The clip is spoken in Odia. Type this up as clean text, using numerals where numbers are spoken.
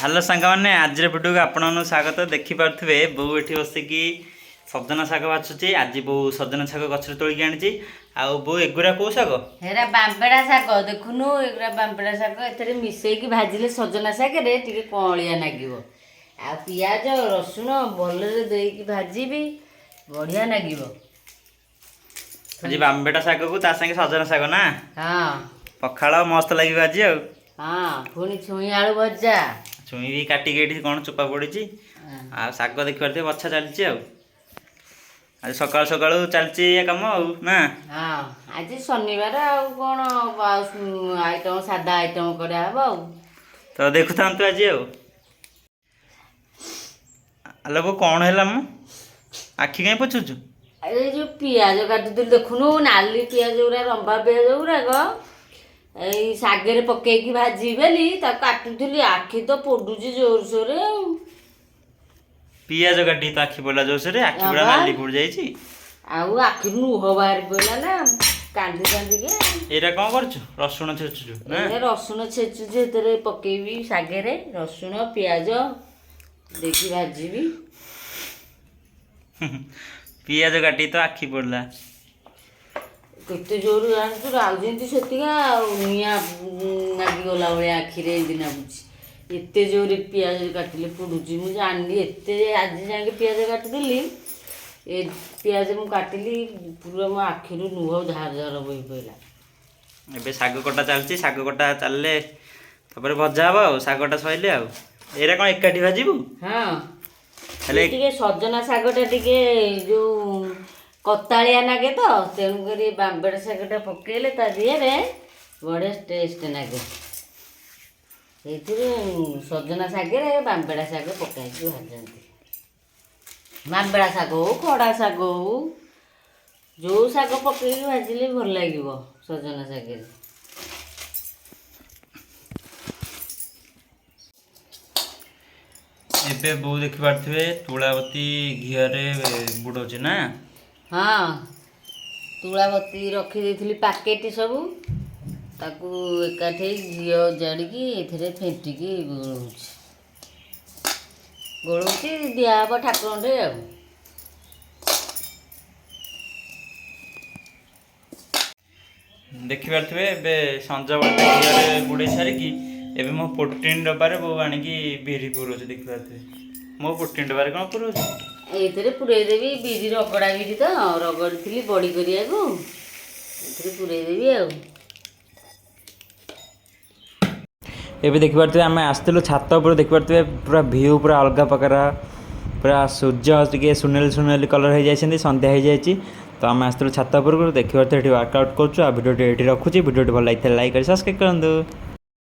हेलो सांग मैंने आज भिडियो को आपण स्वागत देखिपे बो ये बसिकी सजना शाग बाछुची आज बो सजना शाग गचर तोलिक आनी आउ बो एगुरा कौ शाग हेरा बांबेड़ा शाग देखुनु एगुरा बांबेड़ा शाग एथरे मिसेकी भाजिले सजना शाग रे टिके कळिया लागिवो आ पियाज रसुण भलरे देकी भाजीबी बढ़िया लागिवो। आज बांबेड़ा शाग को ता संगे सजना शाग ना हां पखाड़ मस्त लगे आज हां पुणी छुई आलू भजा छुई भी काटिक ये कौन चोपा पड़ी आ शाग देखिए बछा चलती आज सकाल सकाल चलती कम ना हाँ आज शनिवार आउ कौन आइटम सादा आइटम कराब तो देखु था तो आज आलो वो कौन है मो आखि कहीं पचुचु अरे जो पियाज काटुल देखुनु नाली पियाज गुरा लंबा पियाज गुराक এই ଶାଗରେ ପକେଇକି ଭାଜି ବେଲି ତାକୁ କାଟୁଥିଲି ଆଖି ତ ପୋଡୁଛି ଜୋରସୋରେ ପିଆଜ କାଟି ତ ଆଖି ପଡିଲା ଜୋରସୋରେ ଆଖି ପୁରା ନାଲି ପଡି ଯାଇଛି ଆଉ ଆଖିରୁ ଲୁହ ବାହାରି ପଇଲା ନା କାନ୍ଦି କାନ୍ଦିକେ। ଏଇଟା କ'ଣ କରୁଛୁ ରସୁଣ ଛେଚୁଛୁ ନା ରସୁଣ ଛେଚୁଛି ସେଥିରେ ପକେଇବି ଶାଗରେ ରସୁଣ ପିଆଜ ଦେଇକି ଭାଜିବି ପିଆଜ କାଟି ତ ଆଖି ପଡିଲା କେତେ ଜୋର ଜାଣିଛୁ ରାଉଛନ୍ତି ସେତିକା ଆଉ ନିଆଁ ଲାଗିଗଲା ଭଳିଆ ଆଖିରେ ଏମିତି ଲାଗୁଛି ଏତେ ଜୋରରେ ପିଆଜ କାଟିଲେ ପୋଡ଼ୁଛି ମୁଁ ଜାଣିଲି ଏତେ ଆଜି ଯାଇକି ପିଆଜ କାଟିଦେଲି ଏ ପିଆଜ ମୁଁ କାଟିଲି ପୁରା ମୋ ଆଖିରୁ ଲୁହ ଝାର ଝାର ବୋହି ପଡ଼ିଲା। ଏବେ ଶାଗ କଟା ଚାଲିଛି ଶାଗ କଟା ଚାଲିଲେ ତାପରେ ଭଜା ହବ ଆଉ ଶାଗଟା ସଇଲେ ଆଉ ଏଇଟା କ'ଣ ଏକାଠି ଭାଜିବୁ? ହଁ ହେଲେ ଟିକେ ସଜନା ଶାଗଟା ଟିକେ ଯୋଉ କତାଳିଆ ଲାଗେ ତ ତେଣୁକରି ବାମ୍ବେଡ଼ା ଶାଗଟା ପକେଇଲେ ତା ଦିହରେ ବଢ଼ିଆ ଟେଷ୍ଟ ଲାଗେ ସେଇଥିରେ ସଜନା ଶାଗରେ ବାମ୍ବେଡ଼ା ଶାଗ ପକାଇକି ଭାଜନ୍ତି। ବାମ୍ବେଡ଼ା ଶାଗ ହଉ ଖଡ଼ା ଶାଗ ହଉ ଯେଉଁ ଶାଗ ପକେଇକି ଭାଜିଲେ ଭଲ ଲାଗିବ ସଜନା ଶାଗରେ। ଏବେ ବୋଉ ଦେଖିପାରୁଥିବେ ତୁଳାବତୀ ଘିଅରେ ବୁଡ଼ଉଛି ନା ହଁ ତୁଳାବତୀ ରଖିଦେଇଥିଲି ପ୍ୟାକେଟ୍ ସବୁ ତାକୁ ଏକାଠି ଘିଅ ଜାଡ଼ିକି ଏଥିରେ ଫେଣ୍ଟିକି ଗୋଳଉଛି ଦିଆହେବ ଠାକୁରଙ୍କଠେ ଆଉ। ଦେଖିପାରୁଥିବେ ଏବେ ସଞ୍ଜବେଳେ ଘିଅରେ ବୁଡ଼େଇ ସାରିକି ଏବେ ମୋ ପ୍ରୋଟିନ୍ ଡବାରେ ବୋଉ ଆଣିକି ବିରି ପୁରଉଛି ଦେଖିପାରୁଥିବେ ମୋ ପ୍ରୋଟିନ୍ ଡବାରେ କ'ଣ ପୁରଉଛି ଏଇଥିରେ ପୁରେଇଦେବି ବିରି ରଗଡ଼ା ବିରି ତ ରଗଡ଼ିଥିଲି ବଡ଼ି କରିବାକୁ ଏଥିରେ ପୁରେଇଦେବି ଆଉ। ଏବେ ଦେଖିପାରୁଥିବେ ଆମେ ଆସିଥିଲୁ ଛାତ ଉପରେ ଦେଖିପାରୁଥିବେ ପୁରା ଭିୟୁ ପୁରା ଅଲଗା ପ୍ରକାର ପୁରା ସୂର୍ଯ୍ୟ ଟିକେ ସୁନେଲି ସୁନେଲି କଲର୍ ହେଇଯାଇଛନ୍ତି ସନ୍ଧ୍ୟା ହେଇଯାଇଛି ତ ଆମେ ଆସିଥିଲୁ ଛାତ ଉପରକୁ ଦେଖିପାରୁଥିବେ ଏଠି ୱାର୍କଆଉଟ୍ କରୁଛୁ ଆଉ ଭିଡ଼ିଓଟି ଏଠି ରଖୁଛି ଭିଡ଼ିଓଟି ଭଲ ଲାଗିଥିଲେ ଲାଇକ୍ କରି ସବସ୍କ୍ରାଇବ୍ କରନ୍ତୁ।